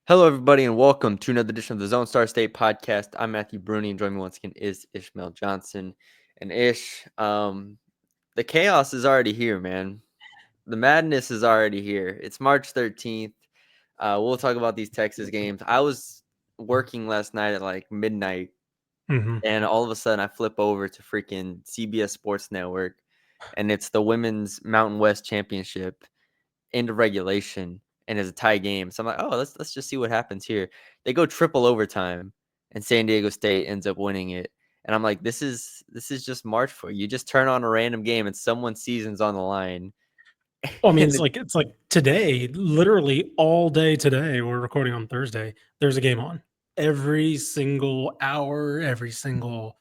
Hello, everybody, and welcome to another edition of the Zone Star State podcast. I'm Matthew Brune, and joining me once again is Ishmael Johnson. And Ish, the chaos is already here, man. The madness is already here. It's March 13th. We'll talk about these Texas games. I was working last night at like midnight, and all of a sudden I flip over to freaking CBS Sports Network, and it's the Women's Mountain West Championship into regulation and it's a tie game. So I'm like, oh, let's just see what happens here. They go triple overtime, and San Diego State ends up winning it. And I'm like, this is just March for you. You just turn on a random game and someone's season's on the line. Well, I mean, And it's like today, literally all day today. We're recording on Thursday. There's a game on every single hour, every single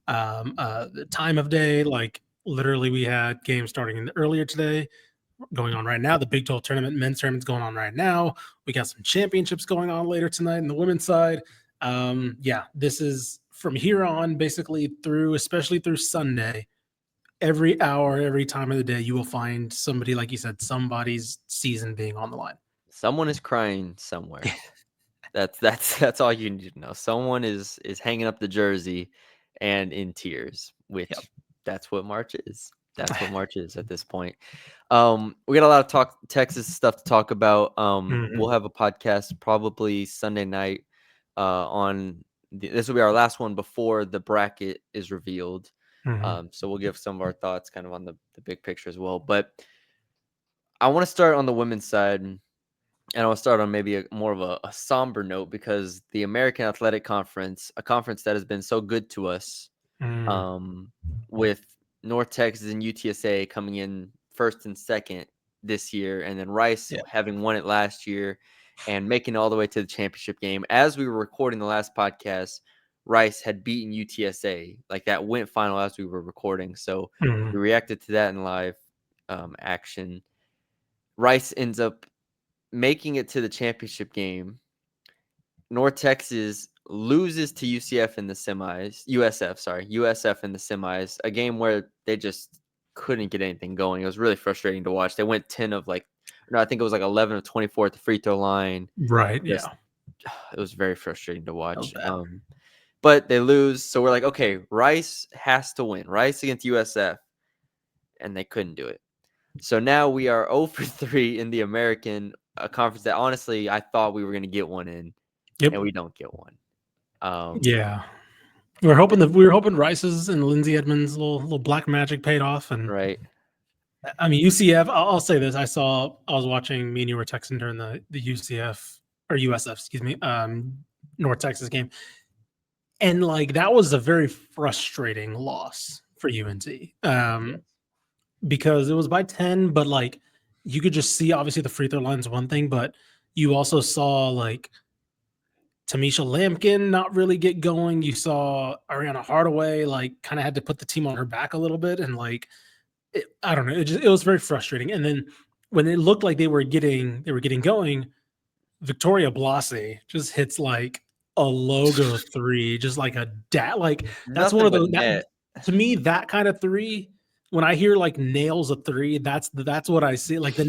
time of day. Like literally, we had games starting earlier today, going on right now. The Big 12 tournament, men's tournament's going on right now. We got some championships going on later tonight in the women's side. Yeah, this is from here on, basically through, especially through Sunday. Every hour, every time of the day, you will find somebody, like you said, somebody's season being on the line. someone is crying somewhere. That's all you need to know. Someone is hanging up the jersey and in tears, Yep. which that's what March is. That's what March is at this point. We got a lot of Texas stuff to talk about. We'll have a podcast probably Sunday night. This will be our last one before the bracket is revealed. So we'll give some of our thoughts kind of on the big picture as well. But I want to start on the women's side. And I'll start on maybe more of a somber note because the American Athletic Conference, a conference that has been so good to us, with North Texas and UTSA coming in first and second this year, and then Rice Yeah. having won it last year and making it all the way to the championship game. As we were recording the last podcast, Rice had beaten UTSA, like that went final as we were recording. So we reacted to that in live action. Rice ends up making it to the championship game. North Texas loses to UCF in the semis. USF in the semis. A game where they just couldn't get anything going. It was really frustrating to watch. They went 10 of I think it was like 11 of 24 at the free throw line. Right. Just, Yeah. it was very frustrating to That was watch. bad. But they lose, so we're like, okay, Rice has to win. Rice against USF, and they couldn't do it. So now we are 0 for 3 in the American conference that honestly I thought we were going to get one in, Yep. and we don't get one. Yeah. We were hoping Rice's and Lindsay Edmonds' little black magic paid off. And Right. I mean, UCF, I'll say this. I was watching, me and you were texting during the UCF or USF, excuse me, North Texas game. And like that was a very frustrating loss for UNT. Yes. Because it was by 10, but like you could just see, obviously the free throw line's one thing, but you also saw like Tamisha Lampkin not really get going. You saw Ariana Hardaway like kind of had to put the team on her back a little bit, and like I don't know, it was very frustrating. And then when it looked like they were getting going, Victoria Blasi just hits like a logo three, just like a like that's one Nothing of but those net. to me, that kind of three, when I hear like nails a three, that's what I see. Like the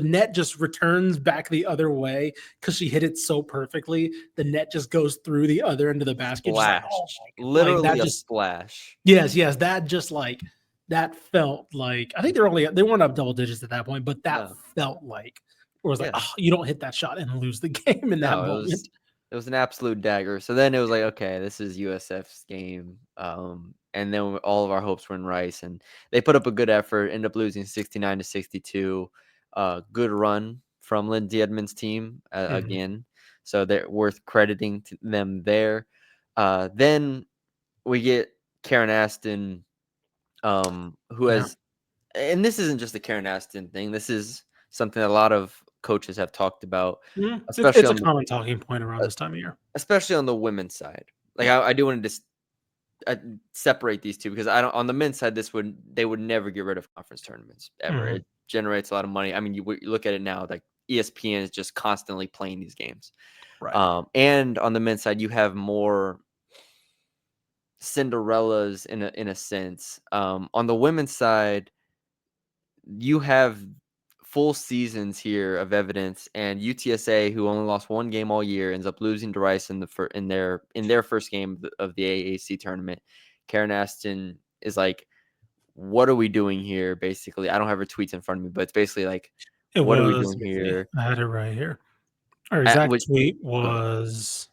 net just returns back the other way because she hit it so perfectly. The net just goes through the other end of the basket, just like, Splash. oh my god, like Literally that a just splash. yes, that just like that felt like, I think they weren't up double digits at that point, but that No. felt like, or it was like, Yeah. oh, you don't hit that shot and lose the game in that No, moment. it was an absolute dagger. So then it was like, okay, this is USF's game. And then all of our hopes were in Rice, and they put up a good effort, end up losing 69-62. Good run from Lindsay Edmonds' team again. So they're worth crediting to them there. Then we get Karen Aston, who Yeah. has, and this isn't just a Karen Aston thing. This is something that a lot of coaches have talked about, especially It's a on the common talking point around uh, this time of year. especially on the women's side. Like Yeah. I do want to separate these two because I don't. On the men's side, they would never get rid of conference tournaments ever. It generates a lot of money. I mean, you look at it now, like ESPN is just constantly playing these games. Right. And on the men's side, you have more Cinderellas in a sense. On the women's side, you have full seasons here of evidence, and UTSA, who only lost one game all year, ends up losing to Rice in their first game of the AAC tournament. Karen Aston is like, "What are we doing here?" Basically, I don't have her tweets in front of me, but it's basically like, It "What are we was, doing let me see, here?" I had it right here. Our exact Which tweet go ahead. was,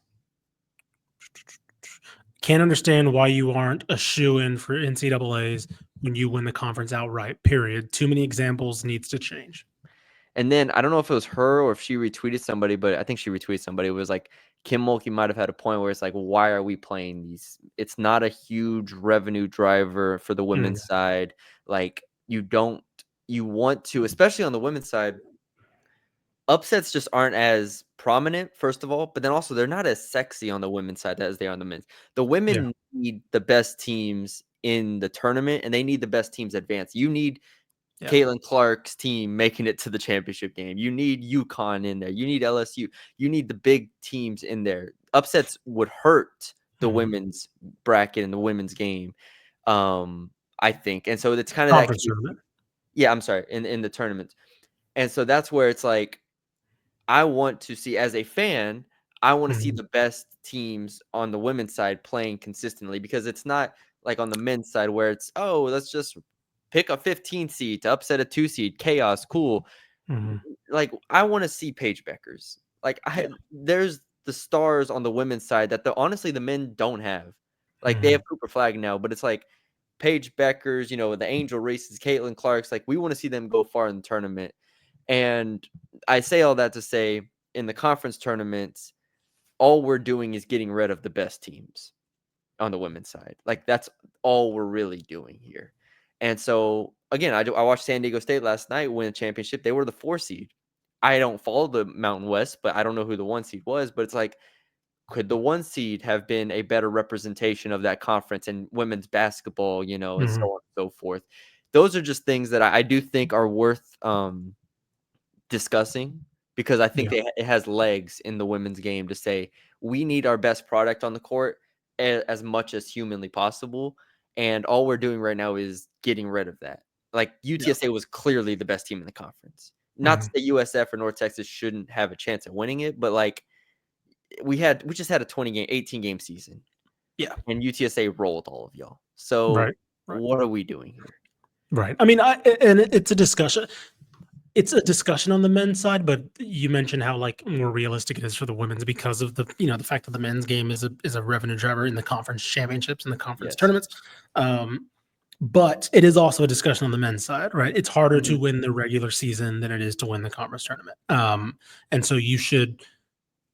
"Can't understand why you aren't a shoe-in for NCAAs when you win the conference outright, period. Too many examples, needs to change." And then I don't know if it was her or if she retweeted somebody, but I think she retweeted somebody. It was like Kim Mulkey might have had a point where it's like, why are we playing these? It's not a huge revenue driver for the Mm, women's side. Like you want to, especially on the women's side, upsets just aren't as prominent, first of all, but then also they're not as sexy on the women's side as they are on the men's. The yeah, women need the best teams in the tournament, and they need the best teams advance. You need yeah, Caitlin Clark's team making it to the championship game. You need UConn in there. You need LSU. You need the big teams in there. Upsets would hurt the mhm. women's bracket and the women's game, I think. And so it's kind of that Conference case. tournament. Yeah, I'm sorry, in the tournament. And so that's where it's like, I want to see, as a fan, I want to see Mhm, the best teams on the women's side playing consistently, because it's not like on the men's side where it's, oh, let's just pick a 15 seed to upset a 2 seed, chaos, cool. mhm. Like, I want to see Paige Beckers. Like, Yeah, there's the stars on the women's side that honestly the men don't have. Like, they mhm, have Cooper Flag now, but it's like Paige Beckers, the Angel Reese's, Caitlin Clark's. Like, we want to see them go far in the tournament. And I say all that to say, in the conference tournaments, all we're doing is getting rid of the best teams on the women's side. Like, that's all we're really doing here. And so again, I watched San Diego State last night win a championship. They were the 4 seed. I don't follow the Mountain West, but I don't know who the 1 seed was. But it's like, could the 1 seed have been a better representation of that conference and women's basketball, and so mhm. on and so forth. Those are just things that I do think are worth discussing, because I think Yeah, it has legs in the women's game to say we need our best product on the court as much as humanly possible, and all we're doing right now is getting rid of that. Like, yeah, UTSA was clearly the best team in the conference. Not to mhm. say USF or North Texas shouldn't have a chance at winning it, but like, we just had a 18 game season, Yeah, and UTSA rolled all of y'all. So right, right, what are we doing here? right. I mean, and it's a discussion. It's a discussion on the men's side, but you mentioned how like more realistic it is for the women's because of the fact that the men's game is a revenue driver in the conference championships and the conference Yes. tournaments. Um, but it is also a discussion on the men's side, right? It's harder to Mhm. win the regular season than it is to win the conference tournament. And so you should,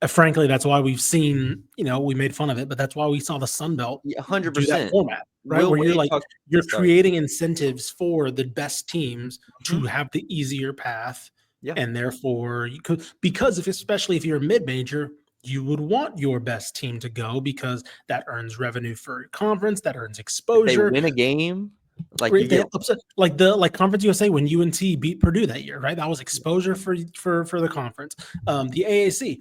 frankly, that's why we've seen, we made fun of it, but that's why we saw the Sun Belt Yeah, do that 100%. format, right? Will Where you're Wade like, talked you're sorry. creating incentives for the best teams to Mhm. have the easier path. Yeah. And therefore you could, because if, especially if you're a mid-major, you would want your best team to go because that earns revenue for your conference, that earns If they exposure. win a game, Or like, you if they get upset like Conference USA when UNT beat Purdue that year, right? That was exposure for the conference. The AAC,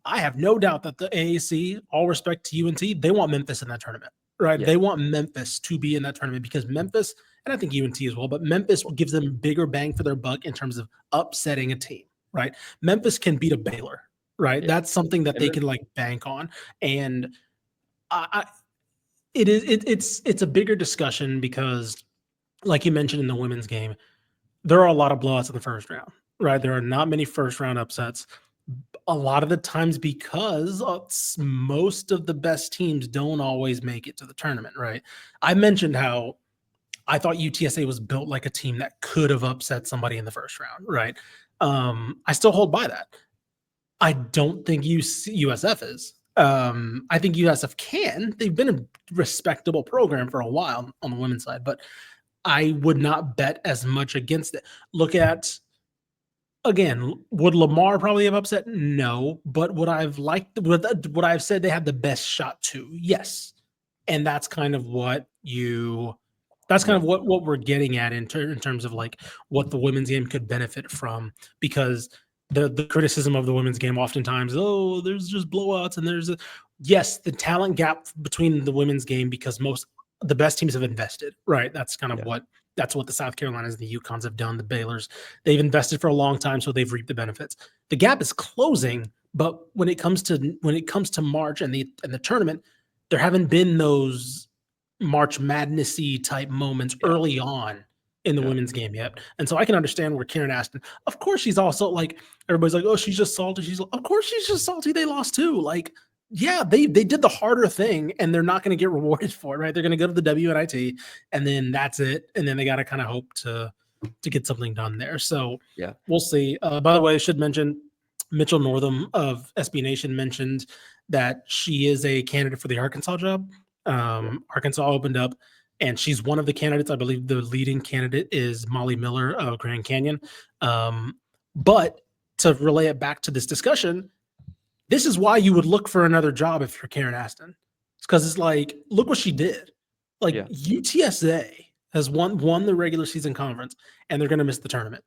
I have no doubt that the AAC, all respect to UNT, they want Memphis in that tournament, right? yeah, They want Memphis to be in that tournament because Memphis, and I think UNT as well, but Memphis gives them bigger bang for their buck in terms of upsetting a team, right? Memphis can beat a Baylor, right? yeah. That's something that And they then can like bank on, and I it's a bigger discussion because, like you mentioned in the women's game, there are a lot of blowouts in the first round, right? There are not many first round upsets a lot of the times because most of the best teams don't always make it to the tournament, right? I mentioned how I thought UTSA was built like a team that could have upset somebody in the first round, right? I still hold by that. I don't think USF is. I think USF can. They've been a respectable program for a while on the women's side, but I would not bet as much against it. Look at again, would Lamar probably have upset? No, but would I've liked would I've said they had the best shot to? Yes. And that's kind of that's kind yeah, of what we're getting at in terms of like what the women's game could benefit from because the criticism of the women's game oftentimes, oh, there's just blowouts and yes, the talent gap between the women's game because most the best teams have invested, right? That's kind of yeah. That's what the South Carolinas, the UConns have done. The Baylors, they've invested for a long time, so they've reaped the benefits. The gap is closing, but when it comes to March and the tournament, there haven't been those March Madnessy type moments Yeah. early on in the Yeah. women's game yet. And so I can understand where Karen Aston, of course, she's also like, everybody's like, oh, she's just salty. Of course, she's just salty. They lost too. Like, yeah, they did the harder thing, and they're not going to get rewarded for it, right? They're going to go to the WNIT, and then that's it. And then they got to kind of hope to get something done there. So Yeah. we'll see. By the way, I should mention Mitchell Northam of SB Nation mentioned that she is a candidate for the Arkansas job. Arkansas opened up, and she's one of the candidates. I believe the leading candidate is Molly Miller of Grand Canyon. But to relay it back to this discussion, this is why you would look for another job if you're Karen Aston. It's because it's like, look what she did. Like Yeah. UTSA has won the regular season conference, and they're going to miss the tournament.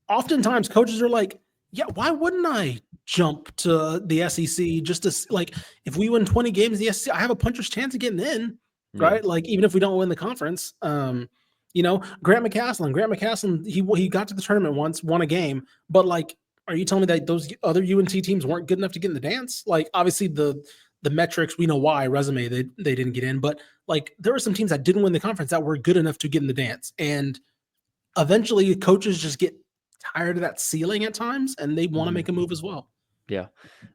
Oftentimes, coaches are like, yeah, why wouldn't I jump to the SEC just to, like, if we win 20 games in the SEC, I have a puncher's chance of getting in, right? Yeah. Like, even if we don't win the conference. Grant McCasland, he got to the tournament once, won a game, but like, are you telling me that those other UNT teams weren't good enough to get in the dance? Like, obviously the metrics, we know why, resume, they didn't get in, but like, there were some teams that didn't win the conference that were good enough to get in the dance. And eventually coaches just get tired of that ceiling at times, and they want to make a move as well. Yeah.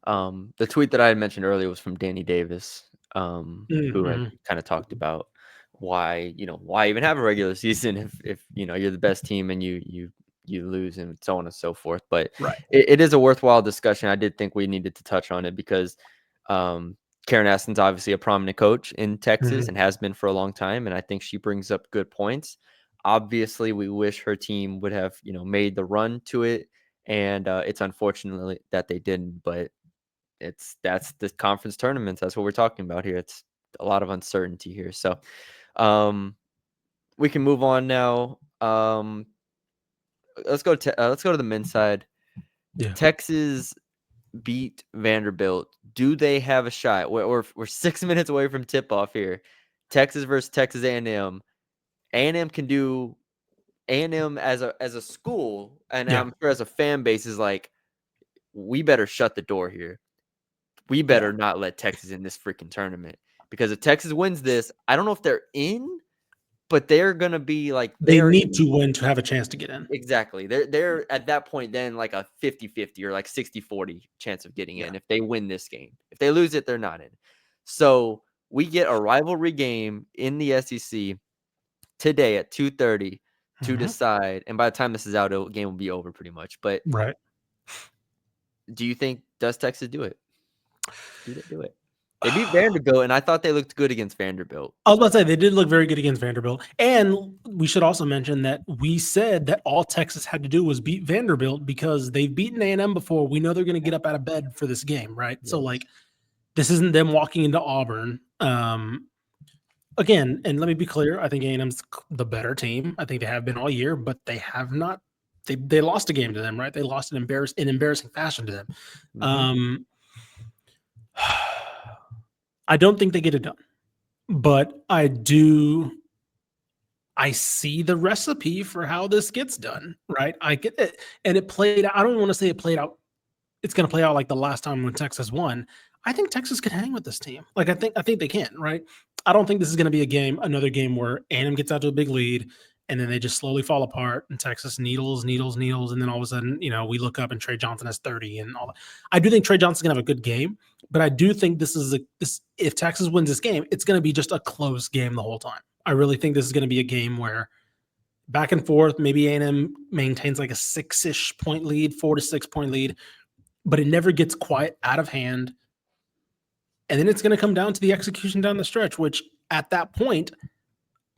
The tweet that I had mentioned earlier was from Danny Davis, who had kind of talked about why even have a regular season if you're the best team and you lose and so on and so forth. But Right. it is a worthwhile discussion. I did think we needed to touch on it because Karen Aston's obviously a prominent coach in Texas and has been for a long time, and I think she brings up good points. Obviously, we wish her team would have made the run to it, and it's unfortunately that they didn't. But that's the conference tournaments. That's what we're talking about here. It's a lot of uncertainty here. So we can move on now. Let's go to the men's side. Yeah. Texas beat Vanderbilt. Do they have a shot? We're 6 minutes away from tip off here. Texas versus Texas A&M. A&M can do. A&M as a school, and I'm sure as a fan base, is like, we better shut the door here. We better not let Texas in this freaking tournament, because if Texas wins this, I don't know if they're in, but they're gonna be like, They need to win to have a chance to get in. Exactly. They're at that point then like a 50-50 or like 60-40 chance of getting in if they win this game. If they lose it, they're not in. So we get a rivalry game in the SEC today at 2:30 to decide. And by the time this is out, the game will be over pretty much. But Right. do you think, does Texas do it? Do they do it? They beat Vanderbilt, and I thought they looked good against Vanderbilt. I was about to say they did look very good against Vanderbilt. And we should also mention that we said that all Texas had to do was beat Vanderbilt because they've beaten A&M before. We know they're going to get up out of bed for this game, right? Yes. So, like, this isn't them walking into Auburn. Again, and let me be clear, I think A&M's the better team. I think they have been all year, but they have not. They lost a game to them, right? They lost in embarrassing fashion to them. I don't think they get it done, but I see the recipe for how this gets done, right? I get it. And it played out. I don't even want to say it played out. It's going to play out like the last time when Texas won. I think Texas could hang with this team. Like, I think they can, right? I don't think this is going to be another game where A&M gets out to a big lead and then they just slowly fall apart and Texas needles. And then all of a sudden, we look up and Trey Johnson has 30 and all that. I do think Trey Johnson's going to have a good game, but I do think if Texas wins this game, it's going to be just a close game the whole time. I really think this is going to be a game where back and forth, maybe A&M maintains like a 6-ish point lead, 4 to 6 point lead, but it never gets quite out of hand. And then it's going to come down to the execution down the stretch, which at that point,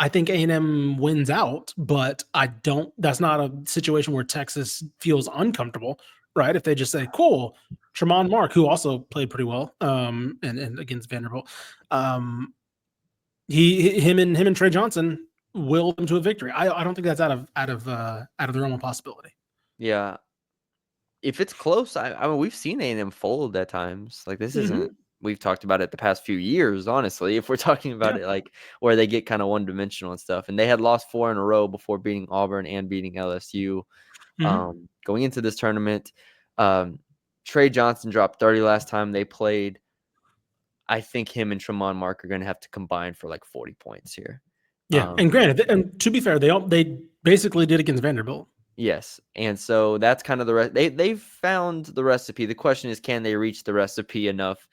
I think A&M wins out, but that's not a situation where Texas feels uncomfortable, right? If they just say, cool, Tremont Mark, who also played pretty well and against Vanderbilt, him and Trey Johnson will them to a victory. I don't think that's out of the realm of possibility. Yeah. If it's close, I mean, we've seen A&M fold at times. Like, this isn't we've talked about it the past few years, honestly, if we're talking about Yeah. it like where they get kind of one-dimensional and stuff. And they had lost 4 in a row before beating Auburn and beating LSU. Mhm. Going into this tournament, Trey Johnson dropped 30 last time they played. I think him and Tremont Mark are going to have to combine for like 40 points here. Yeah, and granted, and to be fair, they basically did against Vanderbilt. Yes, and so that's kind of the rest. They've found the recipe. The question is, can they reach the recipe enough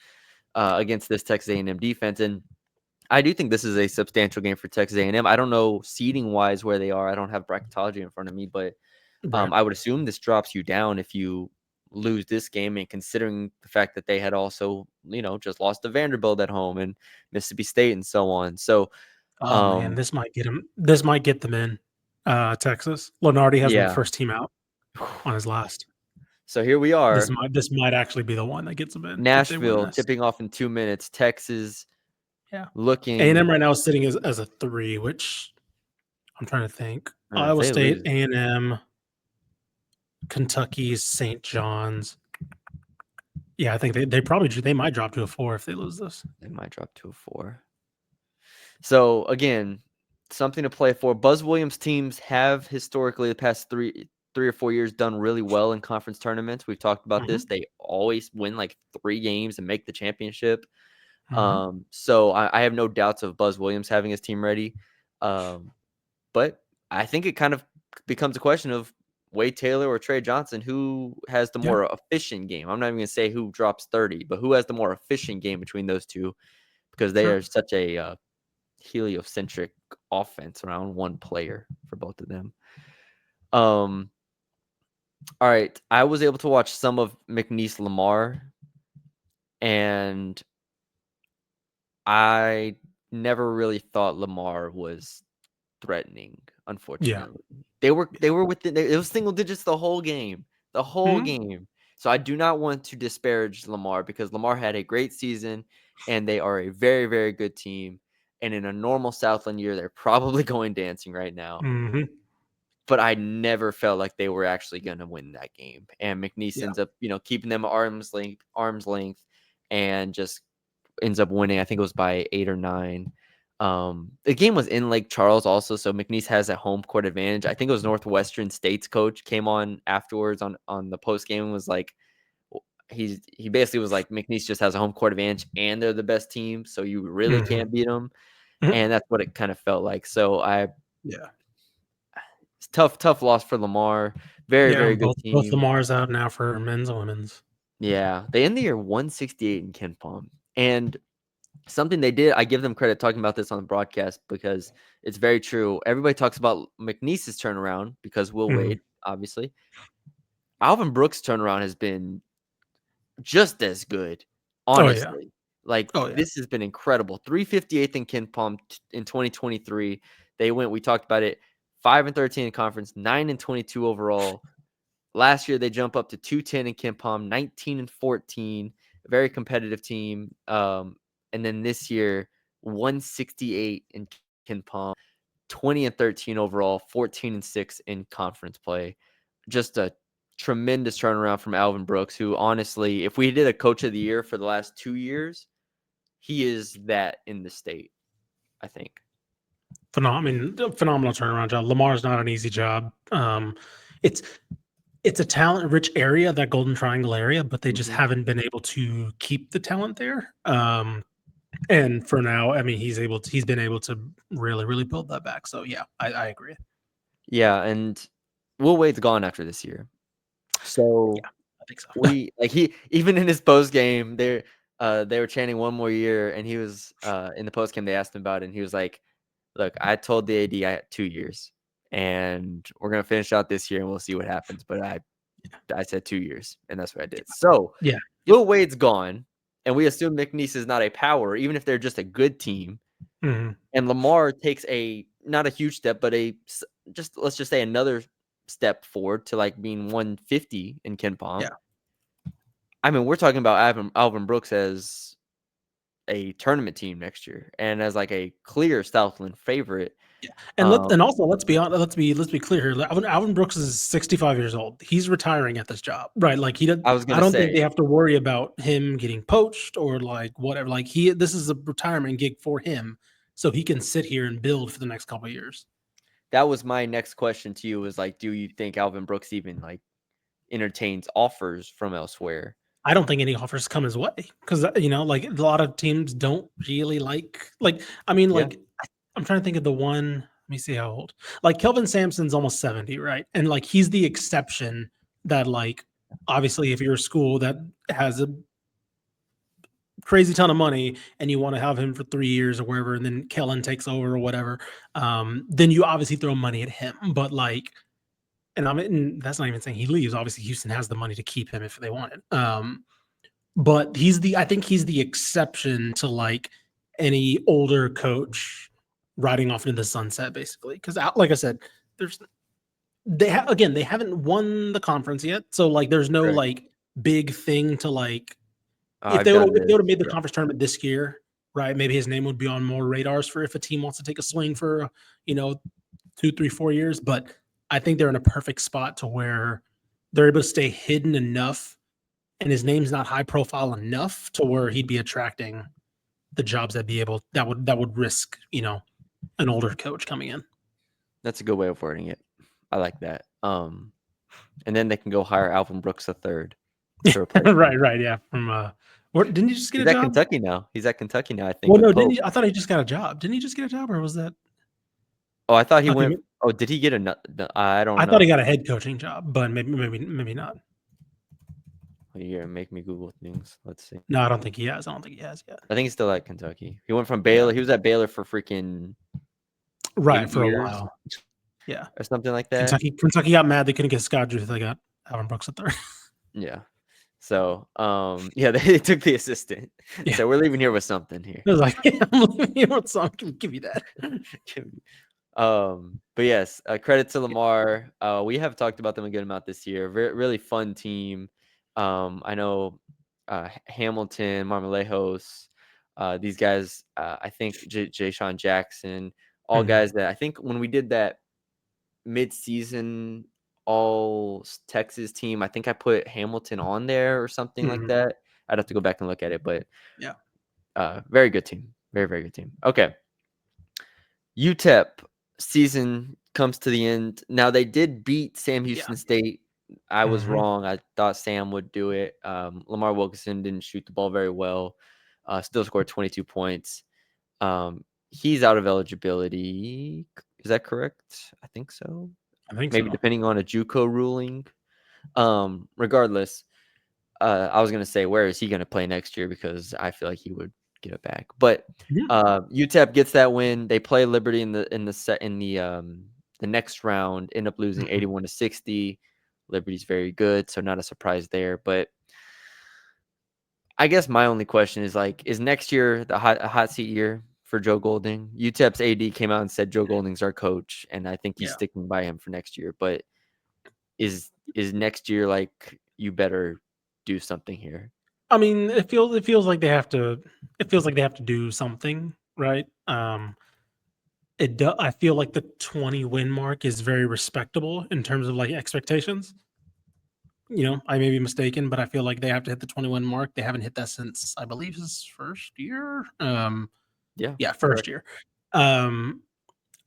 against this Texas A&M defense? And I do think this is a substantial game for Texas A&M. I don't know seeding wise where they are. I don't have bracketology in front of me, but Right. I would assume this drops you down if you lose this game. And considering the fact that they had also, just lost to Vanderbilt at home and Mississippi State and so on. So, Oh man, um, this might get him. This might get them in. Texas. Lenardi has them yeah. first team out on his last. So here we This are. might actually be the one that gets them in if they win Nashville this. tipping off in 2 minutes. Texas Yeah. A&M looking. right now is sitting as a 3, which I'm trying to think. If Iowa they State, lose, A&M, Kentucky, St. John's. Yeah, I think they might drop to a 4 if they lose this. they might drop to a 4. So again, something to play for. Buzz Williams teams have historically the past 3 or 4 years done really well in conference tournaments. We've talked about this. Mhm, They always win like 3 games and make the championship. mhm. So I have no doubts of Buzz Williams having his team ready. Um, but I think it kind of becomes a question of Wade Taylor or Trey Johnson, who has the Yeah, more efficient game. I'm not even going to say who drops 30, but who has the more efficient game between those two, because they sure. are such a heliocentric offense around one player for both of them. Um, all right, I was able to watch some of McNeese Lamar, and I never really thought Lamar was threatening. Yeah. Unfortunately, they were within. It was single digits the whole game, the whole Mhm. game. So I do not want to disparage Lamar because Lamar had a great season, and they are a very very good team. And in a normal Southland year, they're probably going dancing right now. Mhm. But I never felt like they were actually going to win that game. And McNeese Yeah. ends up, keeping them arm's length, and just ends up winning. I think it was by 8 or 9. The game was in Lake Charles also, so McNeese has a home court advantage. I think it was Northwestern State's coach came on afterwards on the post game and was like, he basically was like, McNeese just has a home court advantage and they're the best team, so you really Mhm. can't beat them. Mhm. And that's what it kind of felt like. So Yeah. it's tough loss for Lamar. Very, Yeah, very and good both team. Lamar's out now for men's and women's. Yeah, they end the year 168 in Ken Palm. And something they did, I give them credit talking about this on the broadcast because it's very true. Everybody talks about McNeese's turnaround because Will Mhm. Wade, obviously. Alvin Brooks' turnaround has been just as good, Oh, yeah. honestly. Like, Oh, yeah. this has been incredible. 358th in Ken Palm in 2023. We talked about it, 5-13 in conference, 9-22 overall. Last year, they jump up to 210 in Ken Palm, 19-14, a very competitive team. And then this year, 168 in Ken Palm, 20-13 overall, 14-6 in conference play. Just a tremendous turnaround from Alvin Brooks, who honestly, if we did a coach of the year for the last 2 years, he is that in the state, I think. Phenomenal turnaround job. Lamar's not an easy job. It's it's a talent-rich area, that Golden Triangle area, but they just Mhm. haven't been able to keep the talent there. And for now, he's been able to really, really build that back. So yeah, I agree. Yeah, and Will Wade's gone after this year. So Yeah, I think so. he even in his post game, they were chanting one more year, and he was in the post game. They asked him about it, and he was like, "Look, I told the AD I had 2 years, and we're gonna finish out this year, and we'll see what happens. But I said 2 years, and that's what I did." So Yeah. Yep. Will Wade's gone, and we assume McNeese is not a power, even if they're just a good team. Mhm. And Lamar takes not a huge step, but just let's just say another step forward to like being 150 in Ken Palm. Yeah. I mean, we're talking about Alvin Brooks as a tournament team next year and as like a clear Southland favorite. Yeah, and also let's be honest, let's be clear here. Alvin Brooks is 65 years old. He's retiring at this job, right? Like he doesn't. I was I gonna don't think they say have to worry about him getting poached or like whatever. Like this is a retirement gig for him, so he can sit here and build for the next couple of years. that was my next question to you was like, do you think Alvin Brooks even like entertains offers from elsewhere? I don't think any offers come his way because like a lot of teams don't really like. I mean, Yeah, like I'm trying to think of the one. Let me see how old. Like Kelvin Sampson's almost 70, right? And like he's the exception that like obviously if you're a school that has a crazy ton of money and you want to have him for 3 years or wherever, and then Kellen takes over or whatever, then you obviously throw money at him. But like, and that's not even saying he leaves. Obviously, Houston has the money to keep him if they want it. But I think he's the exception to like any older coach riding off into the sunset, basically. Because like I said, there's again they haven't won the conference yet, so like there's no correct. like big thing to like I've done if they would this. have made the Yeah, conference tournament this year, right? Maybe his name would be on more radars for if a team wants to take a swing for 2, 3, 4 years. But I think they're in a perfect spot to where they're able to stay hidden enough, and his name's not high profile enough to where he'd be attracting the jobs that would risk an older coach coming in. that's a good way of wording it. I like that. And then they can go hire Alvin Brooks III to replace him. Right, yeah. From didn't he just get He's a at job? Kentucky now. He's at Kentucky now, I think, Well, with no, didn't Pope. he? I thought he just got a job. Didn't he just get a job, or was that? Oh, I thought he Okay, went. Oh, did he get another? I don't I thought he know. got a head coaching job, but maybe not. You're gonna make me Google things. Let's see. No, I don't think he has. I don't think he has yet. I think he's still at Kentucky. He went from Yeah, Baylor. He was at Baylor for freaking right 8 for a years while. Yeah, or something like that. Kentucky got mad they couldn't get Scott Drew. They got Alvin Brooks at third. Yeah. So, yeah, they took the assistant. Yeah, So we're leaving here with something here. it was like, I'm leaving you with some. Give me that. But yes, credit to Lamar. We have talked about them a good amount this year. Really fun team. I know Hamilton, Marmolejos, these guys. I think Jay Sean Jackson, all Mhm. guys that I think when we did that mid-season all Texas team, I think I put Hamilton on there or something like Mhm. that. I'd have to go back and look at it, but Yeah. very good team. Very, very good team. Okay. UTEP season comes to the end. Now they did beat Sam Yeah. Houston State. I was Mhm. wrong. I thought Sam would do it. Lamar Wilkinson didn't shoot the ball very well. Still scored 22 points. He's out of eligibility. Is that correct? I think so. I think Maybe so. depending on a JUCO ruling. Regardless, I was gonna say where is he gonna play next year because I feel like he would get it back. But Yeah. UTEP gets that win. They play Liberty in the next round. End up losing Mhm. 81-60. Liberty's very good, so not a surprise there. But I guess my only question is like, is next year a hot seat year for Joe Golding? UTEP's AD came out and said Joe Golding's our coach, and I think he's Yeah. sticking by him for next year. But is next year like you better do something here? I mean, it feels like they have to. It feels like they have to do something, right? I feel like the 20 win mark is very respectable in terms of like expectations. I may be mistaken, but I feel like they have to hit the 21 mark. They haven't hit that since I believe his first year. Yeah, Yeah, first correct. year. Um,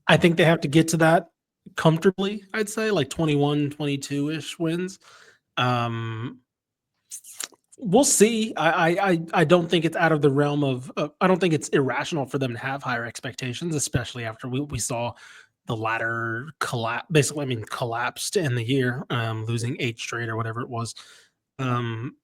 I think they have to get to that comfortably. I'd say like 21, 22 ish wins. Um, we'll see. I don't think it's out of the realm of. I don't think it's irrational for them to have higher expectations, especially after we saw the latter collapse. Basically, I mean, collapsed in the year, losing 8 straight or whatever it was. Um,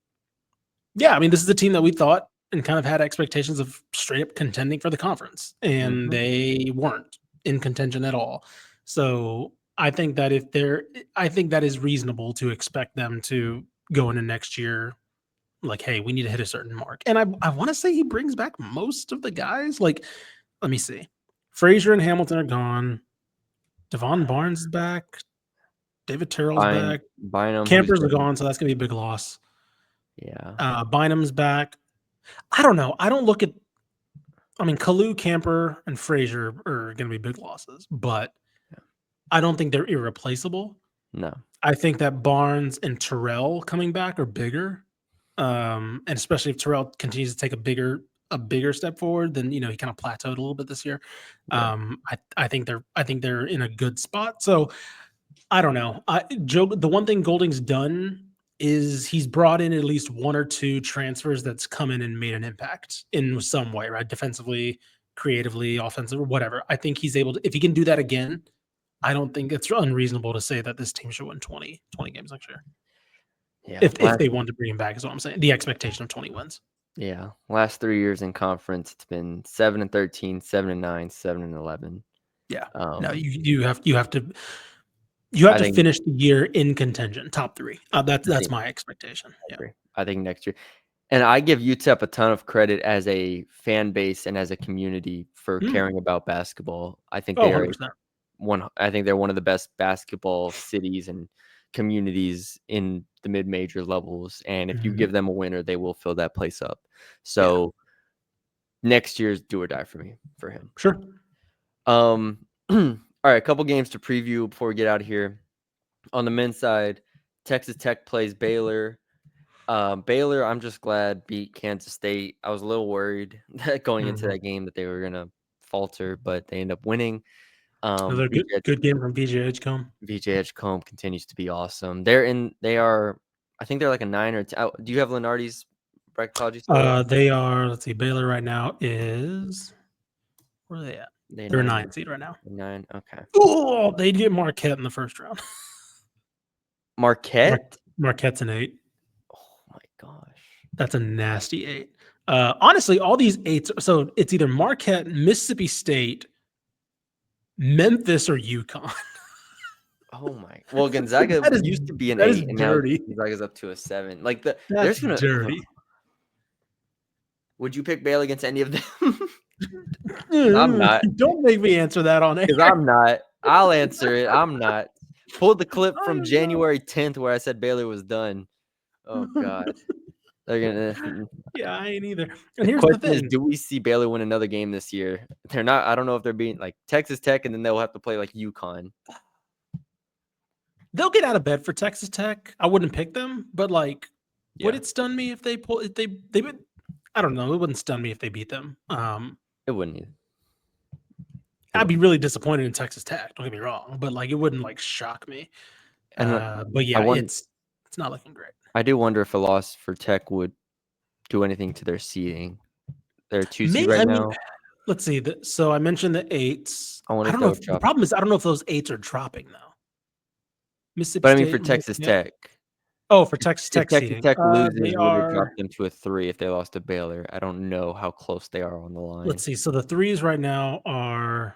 yeah, I mean, this is a team that we thought and kind of had expectations of straight up contending for the conference, and Mhm. they weren't in contention at all. So I think that is reasonable to expect them to go into next year like, hey, we need to hit a certain mark. And I want to say he brings back most of the guys. Like, let me see. Frazier and Hamilton are gone. Devon Barnes is back. David Terrell's back. Bynum, who's Campers are been gone, so that's gonna be a big loss. yeah. Bynum's back. I don't know. I don't look at. I mean, Kalu, Camper, and Frazier are going to be big losses, but I don't think they're irreplaceable. No. I think that Barnes and Terrell coming back are bigger, and especially if Terrell continues to take a bigger step forward, then he kind of plateaued a little bit this year. Yeah. I think they're in a good spot. So I don't know. Joe, the one thing Golding's done is he's brought in at least one or two transfers that's come in and made an impact in some way, right? Defensively, creatively, offensive, or whatever. I think he's able to, if he can do that again, I don't think it's unreasonable to say that this team should win 20 games next year. Yeah. If they want to bring him back, is what I'm saying. The expectation of 20 wins. Yeah. Last 3 years in conference, it's been 7-13, 7-9, 7-11. Yeah. Um, No, you have to I think finish the year in contention, top 3. That's my expectation. I Yeah. agree. I think next year. And I give UTEP a ton of credit as a fan base and as a community for caring about basketball. I think Oh, they are 100%. I think they're one of the best basketball cities and communities in the mid-major levels. And if you Mhm. give them a winner, they will fill that place up. Yeah. So next year's do or die for him. Sure. All right, a couple games to preview before we get out of here. On the men's side, Texas Tech plays Baylor. Baylor, I'm just glad beat Kansas State. I was a little worried that going into that game that they were gonna falter, but they end up winning. Another good game from VJ Edgecombe. VJ Edgecombe continues to be awesome. I think they're like a 9 or 10. Do you have Lenardi's bracketology still up? They are, let's see, Baylor right now is, where are they at? They're a 9 seed right now. 9. Okay. Oh, they get Marquette in the first round. Marquette? Marquette's an 8. Oh my gosh. That's a nasty 8. Honestly, all these 8s, so it's either Marquette, Mississippi State, Memphis, or UConn. Oh my! Well, Gonzaga used to be an 8, and now Gonzaga's up to a 7. Like That's dirty. Would you pick Baylor against any of them? I'm not. Don't make me answer that on air. Because I'm not. I'll answer it. I'm not. Pull the clip from January 10th where I said Baylor was done. Oh God. They're gonna. Yeah, I ain't either. And The question is, do we see Baylor win another game this year? They're not. I don't know if they're being like Texas Tech, and then they'll have to play like UConn. They'll get out of bed for Texas Tech. I wouldn't pick them, but would it stun me if they pull? If they would. I don't know. It wouldn't stun me if they beat them. It wouldn't either. I'd be really disappointed in Texas Tech. Don't get me wrong, but it wouldn't shock me. But yeah, it's not looking great. I do wonder if a loss for Tech would do anything to their seeding. They're 2 seed right now. Let's see. So I mentioned the 8s. I don't know. The problem is I don't know if those 8s are dropping though. Mississippi but I mean, State, for Texas Tech. Oh, for Texas Tech. If Texas Tech loses, would have dropped them to a 3 if they lost to Baylor. I don't know how close they are on the line. Let's see. So the 3s right now are,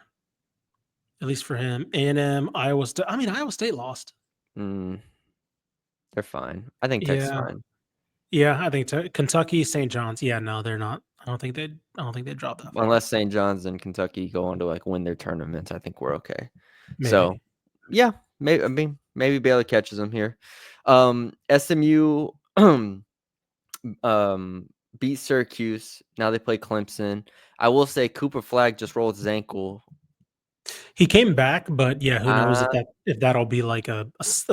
at least for him, A&M, Iowa State. I mean, Iowa State lost. They're fine. I think Tech's fine. Yeah, I think Kentucky, St. John's. Yeah, no, they're not. I don't think they drop that far. Unless St. John's and Kentucky go on to win their tournaments, I think we're okay. Maybe. So, yeah, maybe. I mean, maybe Baylor catches them here. SMU beat Syracuse. Now they play Clemson. I will say Cooper Flagg just rolled his ankle. He came back, but yeah, who knows if that'll be a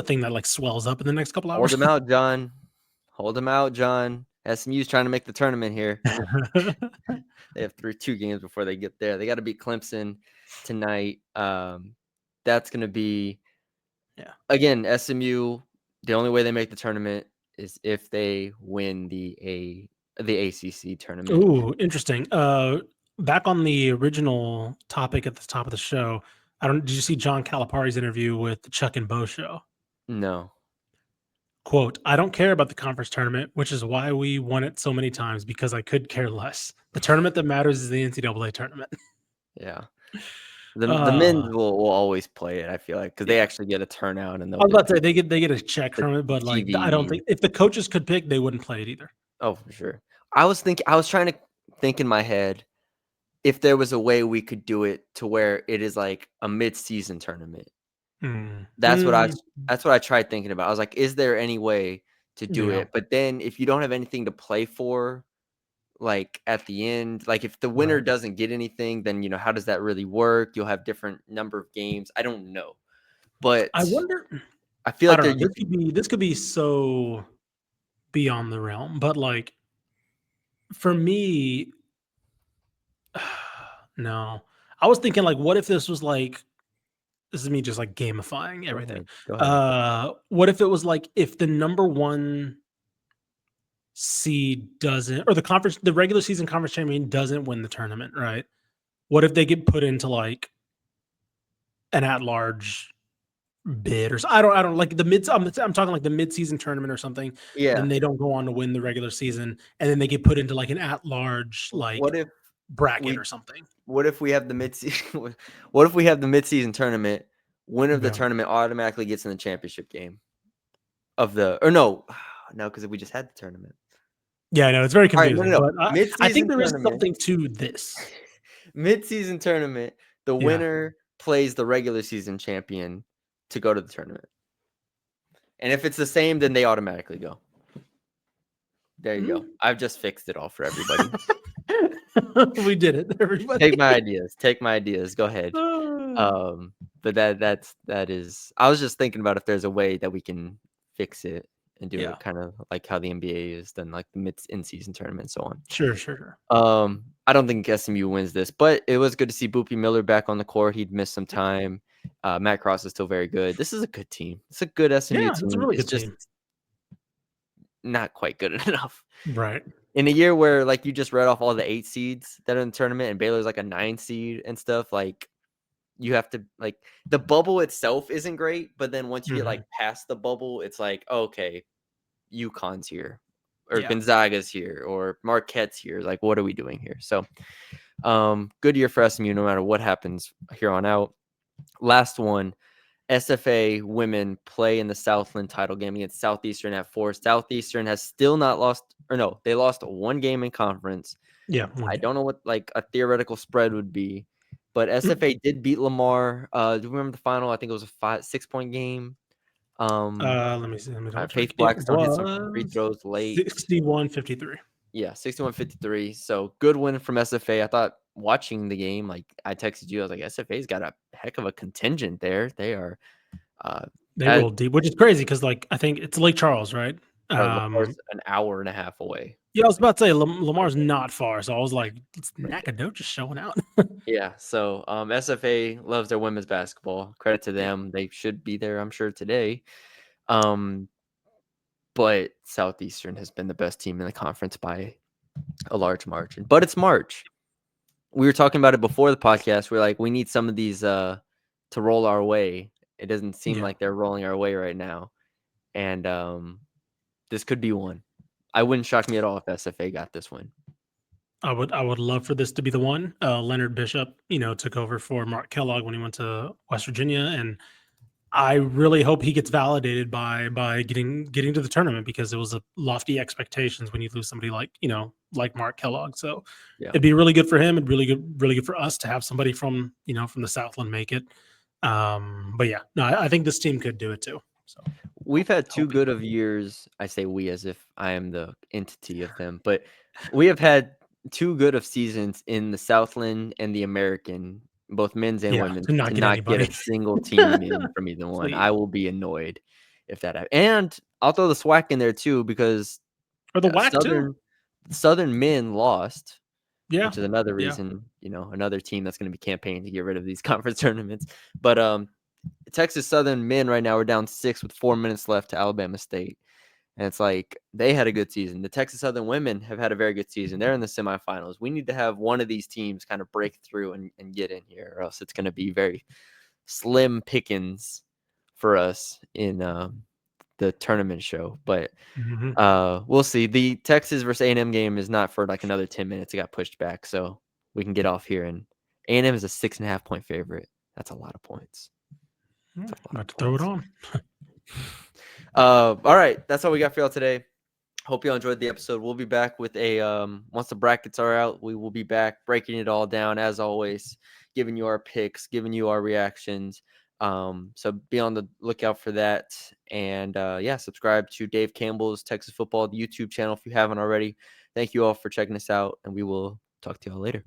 thing that swells up in the next couple hours. Hold him out, John. Hold him out, John. SMU's trying to make the tournament here. They have 2 games before they get there. They got to beat Clemson tonight. That's going to be, again, SMU. The only way they make the tournament is if they win the ACC tournament. Ooh, interesting. Back on the original topic at the top of the show, did you see John Calipari's interview with the Chuck and Bo show? No. Quote, I don't care about the conference tournament, which is why we won it so many times, because I could care less. The tournament that matters is the NCAA tournament. Yeah. The men will always play it, I feel like, because they actually get a turnout. And I was about to say they get a check from it, but I don't think if the coaches could pick, they wouldn't play it either. Oh, for sure. I was trying to think in my head if there was a way we could do it to where it is like a mid-season tournament. That's what I tried thinking about. I was like, is there any way to do it? But then if you don't have anything to play for, like at the end. Like if the winner Right. doesn't get anything, then how does that really work? You'll have different number of games. I don't know, I but wonder. I feel I like don't there know. you This could. could be so beyond the realm, but like for me, no. I was thinking like, what if this was like this is me just like gamifying Go everything. ahead. Go ahead. What if it was like if the number one seed doesn't, or the regular season conference champion doesn't win the tournament, right? What if they get put into like an at large bid or I don't like the mid. I'm talking like the mid season tournament or something. Then Yeah. they don't go on to win the regular season, and then they get put into like an at large like What if bracket we or something. what if we have the mid-season what if we have the mid-season tournament, winner of the Yeah, tournament automatically gets in the championship game of the or no, no, because we just had the tournament. yeah, I know it's very All right, no, confusing, no, no. but I think Mid-season there is tournament. something to this. Mid-season tournament, the Yeah. winner plays the regular season champion to go to the tournament. And if it's the same, then they automatically go. There you go. Mm. I've just fixed it all for everybody. We did it, Take my everybody. ideas. Take my ideas. Go ahead. But that is. I was just thinking about if there's a way that we can fix it and do Yeah. it kind of like how the NBA is done, like the mid in season tournament and so on. Sure, sure, sure. I don't think SMU wins this, but it was good to see Boopy Miller back on the court. He'd missed some time. Matt Cross is still very good. This is a good team. It's a good SMU Yeah, it's a team. really It's good just team. not quite good enough. Right. In a year where like you just read off all the 8 seeds that are in the tournament and Baylor's like a 9 seed and stuff, like you have to like the bubble itself isn't great, but then once you get like Mhm. past the bubble, it's like, okay, UConn's here or Yeah. Gonzaga's here or Marquette's here. Like, what are we doing here? So good year for SMU no matter what happens here on out. Last one, SFA women play in the Southland title game against Southeastern at 4. Southeastern has still not lost, or no, they lost one game in conference. Yeah, one I game. don't know what like a theoretical spread would be, but SFA did beat Lamar. Do you remember the final? I think it was a 6-point game. Let me see. Let me double check. Faith It Blackstone hit some free was throws late. 61-53. Yeah, 61-53. So good win from SFA. I thought watching the game, like I texted you, I was like, SFA's got a heck of a contingent there. They are uh They as rolled deep, which is crazy because like I think it's Lake Charles, right? Lamar's an hour and a half away. Yeah, I was about to say Lamar's not far, so I was like, it's Nacogdoches showing out. Yeah, so SFA loves their women's basketball. Credit to Yeah. them. They should be there, I'm sure, today. Um, but Southeastern has been the best team in the conference by a large margin. But it's March. We were talking about it before the podcast. We're like, we need some of these to roll our way. It doesn't seem Yeah. like they're rolling our way right now. And this could be one. I wouldn't shock me at all if SFA got this win. I would love for this to be the one. Leonard Bishop, took over for Mark Kellogg when he went to West Virginia, and I really hope he gets validated by getting to the tournament because it was a lofty expectations when you lose somebody like Mark Kellogg. So Yeah. it'd be really good for him and really good for us to have somebody from the Southland make it. But yeah, no, I think this team could do it too. So We've had two hoping. good of years. I say we as if I am the entity of them, but we have had two good of seasons in the Southland and the American, both men's and Yeah, women's, to not to get not get a anybody. single team in from either one. I Please. will be annoyed if that happens. And I'll throw the SWAC in there too because Or the whack too. Southern men lost, Yeah. which is another Yeah. reason, another team that's going to be campaigning to get rid of these conference tournaments. But Texas Southern men right now are down 6 with 4 minutes left to Alabama State. And it's like they had a good season. The Texas Southern women have had a very good season. They're in the semifinals. We need to have one of these teams kind of break through and get in here, or else it's going to be very slim pickings for us in the tournament show. But Mhm. we'll see. The Texas versus A&M game is not for like another 10 minutes. It got pushed back, so we can get off here. And A&M is a 6.5-point favorite. That's a lot of points. Yeah, That's a lot about of to throw it points. on. All right, that's all we got for y'all today. Hope you all enjoyed the episode. We'll be back with a once the brackets are out, we will be back breaking it all down as always, giving you our picks, giving you our reactions. So be on the lookout for that. And yeah, subscribe to Dave Campbell's Texas Football YouTube channel if you haven't already. Thank you all for checking us out, and we will talk to y'all later.